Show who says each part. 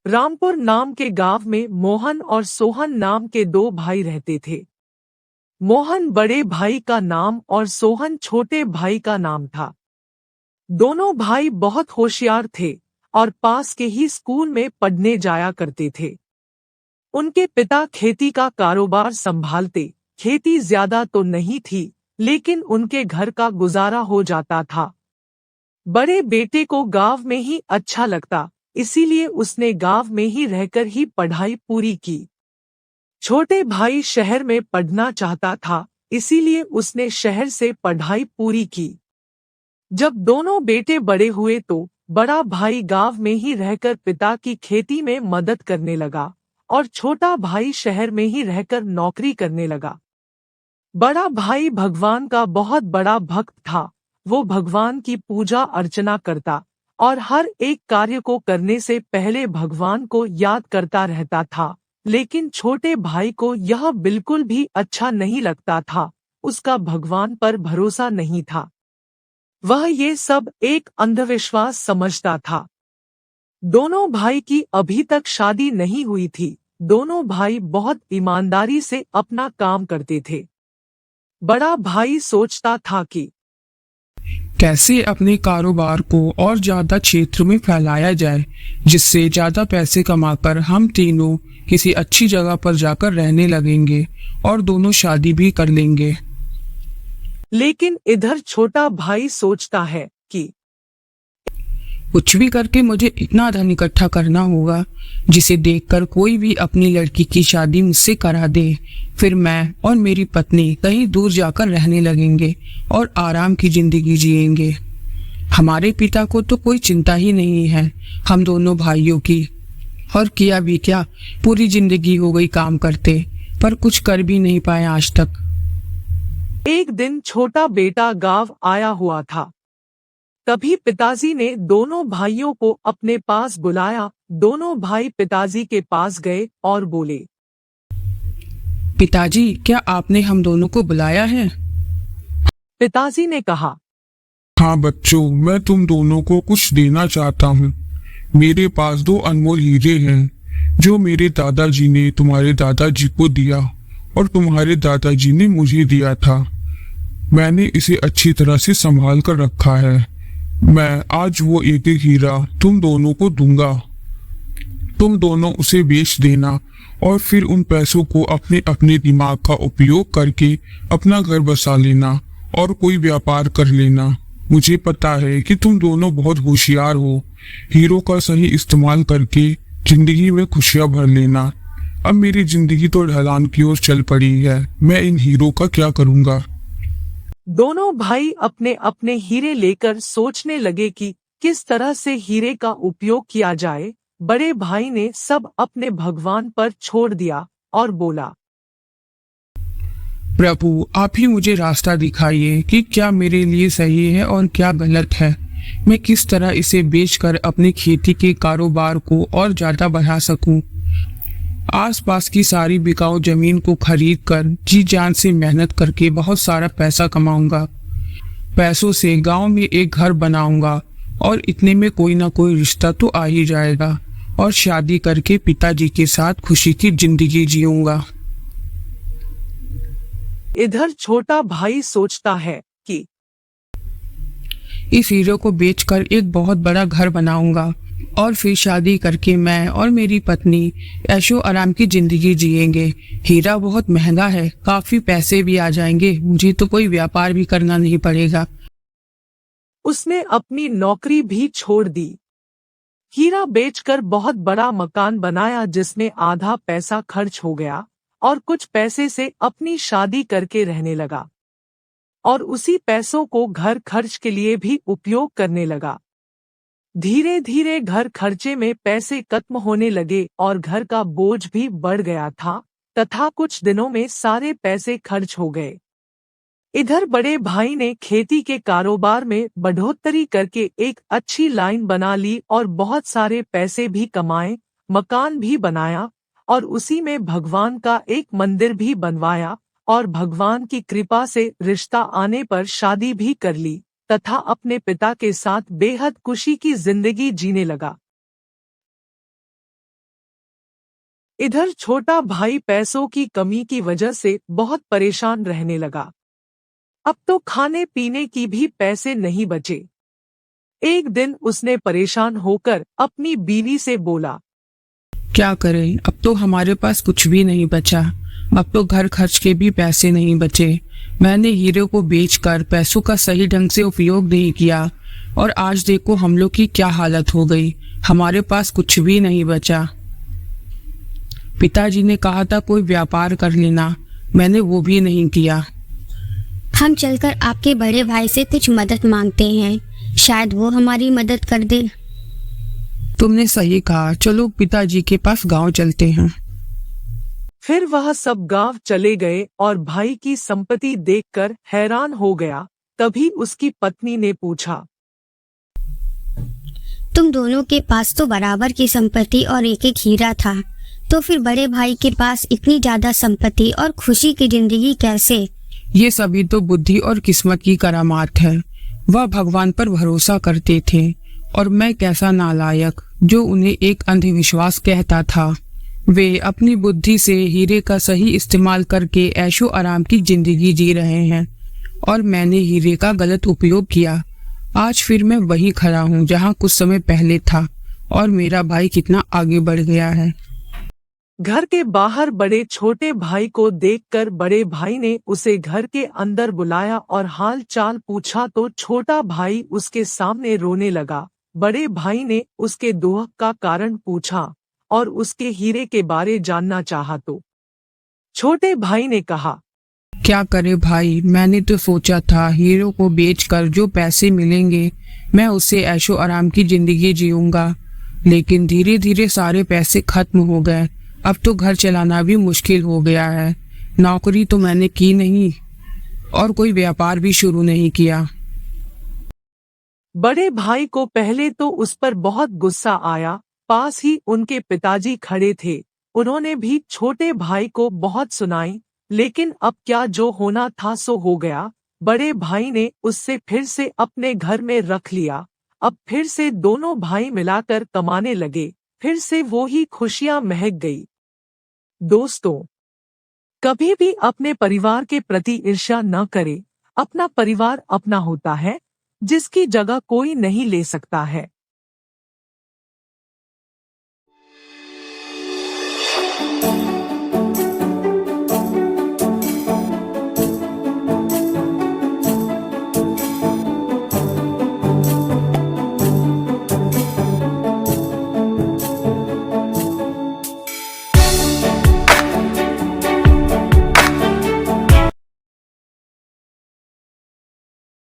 Speaker 1: रामपुर नाम के गांव में मोहन और सोहन नाम के दो भाई रहते थे। मोहन बड़े भाई का नाम और सोहन छोटे भाई का नाम था। दोनों भाई बहुत होशियार थे और पास के ही स्कूल में पढ़ने जाया करते थे। उनके पिता खेती का कारोबार संभालते। खेती ज्यादा तो नहीं थी, लेकिन उनके घर का गुजारा हो जाता था। बड़े बेटे को गांव में ही अच्छा लगता, इसीलिए उसने गांव में ही रहकर ही पढ़ाई पूरी की। छोटे भाई शहर में पढ़ना चाहता था, इसीलिए उसने शहर से पढ़ाई पूरी की। जब दोनों बेटे बड़े हुए तो बड़ा भाई गांव में ही रहकर पिता की खेती में मदद करने लगा और छोटा भाई शहर में ही रहकर नौकरी करने लगा। बड़ा भाई भगवान का बहुत बड़ा भक्त था। वो भगवान की पूजा अर्चना करता और हर एक कार्य को करने से पहले भगवान को याद करता रहता था। लेकिन छोटे भाई को यह बिल्कुल भी अच्छा नहीं लगता था। उसका भगवान पर भरोसा नहीं था। वह ये सब एक अंधविश्वास समझता था। दोनों भाई की अभी तक शादी नहीं हुई थी। दोनों भाई बहुत ईमानदारी से अपना काम करते थे। बड़ा भाई सोचता था कि
Speaker 2: कैसे अपने कारोबार को और ज्यादा क्षेत्र में फैलाया जाए, जिससे ज्यादा पैसे कमाकर हम तीनों किसी अच्छी जगह पर जाकर रहने लगेंगे और दोनों शादी भी कर लेंगे।
Speaker 1: लेकिन इधर छोटा भाई सोचता है कि
Speaker 2: कुछ भी करके मुझे इतना धन इकट्ठा करना होगा जिसे देखकर कोई भी अपनी लड़की की शादी मुझसे करा दे। फिर मैं और मेरी पत्नी कहीं दूर जाकर रहने लगेंगे और आराम की जिंदगी जिएंगे। हमारे पिता को तो कोई चिंता ही नहीं है हम दोनों भाइयों की। और किया भी क्या, पूरी जिंदगी हो गई काम करते, पर कुछ कर भी नहीं पाए आज तक।
Speaker 1: एक दिन छोटा बेटा गांव आया हुआ था। तभी पिताजी ने दोनों भाइयों को अपने पास बुलाया। दोनों भाई पिताजी के पास गए और बोले,
Speaker 2: पिताजी, क्या आपने हम दोनों को बुलाया है?
Speaker 1: पिताजी ने कहा,
Speaker 3: हाँ बच्चों, मैं तुम दोनों को कुछ देना चाहता हूँ। मेरे पास दो अनमोल हीरे हैं जो मेरे दादाजी ने तुम्हारे दादाजी को दिया और तुम्हारे दादाजी ने मुझे दिया था। मैंने इसे अच्छी तरह से संभाल कर रखा है। मैं आज वो एक एक हीरा तुम दोनों को दूंगा। तुम दोनों उसे बेच देना और फिर उन पैसों को अपने अपने दिमाग का उपयोग करके अपना घर बसा लेना और कोई व्यापार कर लेना। मुझे पता है कि तुम दोनों बहुत होशियार हो। हीरो का सही इस्तेमाल करके जिंदगी में खुशियां भर लेना। अब मेरी जिंदगी तो ढलान की ओर चल पड़ी है। मैं इन हीरो का क्या करूंगा?
Speaker 1: दोनों भाई अपने अपने हीरे लेकर सोचने लगे कि किस तरह से हीरे का उपयोग किया जाए। बड़े भाई ने सब अपने भगवान पर छोड़ दिया और बोला,
Speaker 2: प्रभु, आप ही मुझे रास्ता दिखाइए कि क्या मेरे लिए सही है और क्या गलत है। मैं किस तरह इसे बेचकर अपनी खेती के कारोबार को और ज्यादा बढ़ा सकूं। आसपास की सारी बिकाऊ जमीन को खरीद कर जी जान से मेहनत करके बहुत सारा पैसा कमाऊंगा। पैसों से गांव में एक घर बनाऊंगा और इतने में कोई ना कोई रिश्ता तो आ ही जाएगा और शादी करके पिताजी के साथ खुशी की जिंदगी जीऊंगा।
Speaker 1: इधर छोटा भाई सोचता है कि
Speaker 2: इस हीरो को बेचकर एक बहुत बड़ा घर बनाऊंगा और फिर शादी करके मैं और मेरी पत्नी ऐशो आराम की जिंदगी जिएंगे। हीरा बहुत महंगा है, काफी पैसे भी आ जाएंगे। मुझे तो कोई व्यापार भी करना नहीं पड़ेगा।
Speaker 1: उसने अपनी नौकरी भी छोड़ दी। हीरा बेचकर बहुत बड़ा मकान बनाया जिसमें आधा पैसा खर्च हो गया और कुछ पैसे से अपनी शादी करके रहने लगा और उसी पैसों को घर खर्च के लिए भी उपयोग करने लगा। धीरे धीरे घर खर्चे में पैसे खत्म होने लगे और घर का बोझ भी बढ़ गया था तथा कुछ दिनों में सारे पैसे खर्च हो गए। इधर बड़े भाई ने खेती के कारोबार में बढ़ोतरी करके एक अच्छी लाइन बना ली और बहुत सारे पैसे भी कमाए, मकान भी बनाया और उसी में भगवान का एक मंदिर भी बनवाया और भगवान की कृपा से रिश्ता आने पर शादी भी कर ली तथा अपने पिता के साथ बेहद खुशी की जिंदगी जीने लगा। इधर छोटा भाई पैसों की कमी की वजह से बहुत परेशान रहने लगा। अब तो खाने पीने की भी पैसे नहीं बचे। एक दिन उसने परेशान होकर अपनी बीवी से बोला,
Speaker 2: क्या करें, अब तो हमारे पास कुछ भी नहीं बचा। अब तो घर खर्च के भी पैसे नहीं बचे। मैंने हीरे को बेचकर पैसों का सही ढंग से उपयोग नहीं किया और आज देखो हम लोग की क्या हालत हो गई। हमारे पास कुछ भी नहीं बचा। पिताजी ने कहा था कोई व्यापार कर लेना, मैंने वो भी नहीं किया।
Speaker 4: हम चलकर आपके बड़े भाई से कुछ मदद मांगते हैं, शायद वो हमारी मदद कर दे।
Speaker 2: तुमने सही कहा, चलो पिताजी के पास गांव चलते हैं।
Speaker 1: फिर वह सब गांव चले गए और भाई की संपत्ति देखकर हैरान हो गया। तभी उसकी पत्नी ने पूछा,
Speaker 4: तुम दोनों के पास तो बराबर की संपत्ति और एक एक हीरा था, तो फिर बड़े भाई के पास इतनी ज्यादा संपत्ति और खुशी की जिंदगी कैसे?
Speaker 2: ये सभी तो बुद्धि और किस्मत की करामात है। वह भगवान पर भरोसा करते थे और मैं कैसा नालायक जो उन्हें एक अंधविश्वास कहता था। वे अपनी बुद्धि से हीरे का सही इस्तेमाल करके ऐशो आराम की जिंदगी जी रहे हैं और मैंने हीरे का गलत उपयोग किया। आज फिर मैं वहीं खड़ा हूँ जहाँ कुछ समय पहले था और मेरा भाई कितना आगे बढ़ गया है।
Speaker 1: घर के बाहर बड़े छोटे भाई को देखकर बड़े भाई ने उसे घर के अंदर बुलाया और हाल चाल पूछा तो छोटा भाई उसके सामने रोने लगा। बड़े भाई ने उसके दुख का कारण पूछा और उसके हीरे के बारे जानना चाहा तो छोटे भाई ने कहा,
Speaker 2: क्या करे भाई, मैंने तो सोचा था हीरो को बेचकर जो पैसे मिलेंगे मैं उससे ऐशो आराम की जिंदगी जीऊंगा, लेकिन धीरे धीरे सारे पैसे खत्म हो गए। अब तो घर चलाना भी मुश्किल हो गया है। नौकरी तो मैंने की नहीं और कोई व्यापार भी शुरू नहीं किया।
Speaker 1: बड़े भाई को पहले तो उस पर बहुत गुस्सा आया। पास ही उनके पिताजी खड़े थे, उन्होंने भी छोटे भाई को बहुत सुनाई, लेकिन अब क्या, जो होना था सो हो गया। बड़े भाई ने उससे फिर से अपने घर में रख लिया। अब फिर से दोनों भाई मिलाकर कमाने लगे, फिर से वो ही खुशियां महक गई। दोस्तों, कभी भी अपने परिवार के प्रति ईर्ष्या न करें। अपना परिवार अपना होता है, जिसकी जगह कोई नहीं ले सकता है।